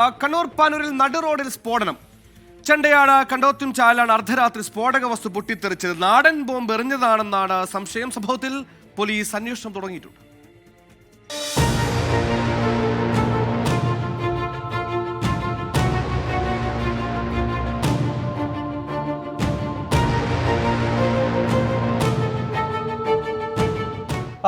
കണ്ണൂർ പാനൂരിൽ നടുറോഡിൽ സ്ഫോടനം. ചെണ്ടയാട് കണ്ടോത്തും ചാലാണ് അർദ്ധരാത്രി സ്ഫോടക വസ്തു പൊട്ടിത്തെറിച്ചത്. നാടൻ ബോംബ് എറിഞ്ഞതാണെന്നാണ് സംശയം. സംഭവത്തിൽ പോലീസ് അന്വേഷണം തുടങ്ങിയിട്ടുണ്ട്.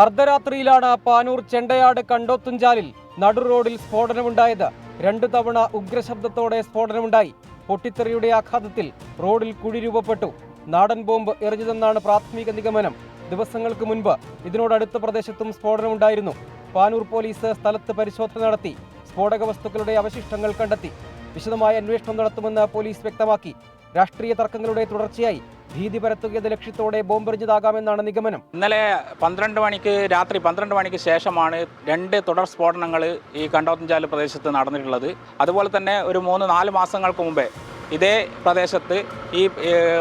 അർദ്ധരാത്രിയിലാണ് പാനൂർ ചെണ്ടയാട് കണ്ടോത്തുംചാലിൽ നടുറോഡിൽ സ്ഫോടനമുണ്ടായത്. 2 തവണ ഉഗ്രശബ്ദത്തോടെ സ്ഫോടനമുണ്ടായി. പൊട്ടിത്തെറിയുടെ ആഘാതത്തിൽ റോഡിൽ കുഴി രൂപപ്പെട്ടു. നാടൻ ബോംബ് എറിഞ്ഞതെന്നാണ് പ്രാഥമിക നിഗമനം. ദിവസങ്ങൾക്ക് മുൻപ് ഇതിനോടടുത്ത പ്രദേശത്തും സ്ഫോടനമുണ്ടായിരുന്നു. പാനൂർ പോലീസ് സ്ഥലത്ത് പരിശോധന നടത്തി. സ്ഫോടക വസ്തുക്കളുടെ അവശിഷ്ടങ്ങൾ കണ്ടെത്തി. വിശദമായ അന്വേഷണം നടത്തുമെന്ന് പോലീസ് വ്യക്തമാക്കി. രാഷ്ട്രീയ തർക്കങ്ങളുടെ തുടർച്ചയായി ഭീതി പരത്തുകയെന്ന ലക്ഷ്യത്തോടെ ബോംബെറിഞ്ഞതാകാമെന്നാണ് നിഗമനം. ഇന്നലെ രാത്രി 12 മണിക്ക് ശേഷമാണ് 2 തുടർ സ്ഫോടനങ്ങൾ ഈ കണ്ടോത്തുംചാൽ പ്രദേശത്ത് നടന്നിട്ടുള്ളത്. അതുപോലെ തന്നെ ഒരു 3-4 മാസങ്ങൾക്ക് മുമ്പേ ഇതേ പ്രദേശത്ത് ഈ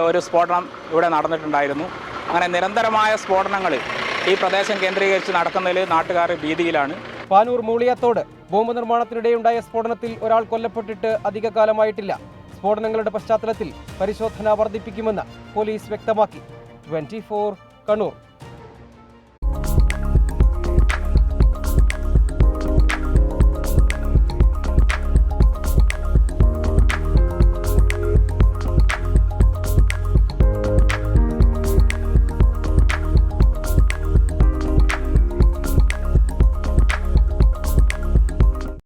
ഒരു സ്ഫോടനം ഇവിടെ നടന്നിട്ടുണ്ടായിരുന്നു. അങ്ങനെ നിരന്തരമായ സ്ഫോടനങ്ങൾ ഈ പ്രദേശം കേന്ദ്രീകരിച്ച് നടക്കുന്നതിൽ നാട്ടുകാർ ഭീതിയിലാണ്. പാനൂർ മൂളിയാത്തോട് ബോംബ് നിർമ്മാണത്തിനിടെയുണ്ടായ സ്ഫോടനത്തിൽ ഒരാൾ കൊല്ലപ്പെട്ടിട്ട് അധിക കാലമായിട്ടില്ല. സ്ഫോടനങ്ങളുടെ പശ്ചാത്തലത്തിൽ പരിശോധന വർദ്ധിപ്പിക്കുമെന്ന് പോലീസ് വ്യക്തമാക്കി. 24 കണ്ണൂർ.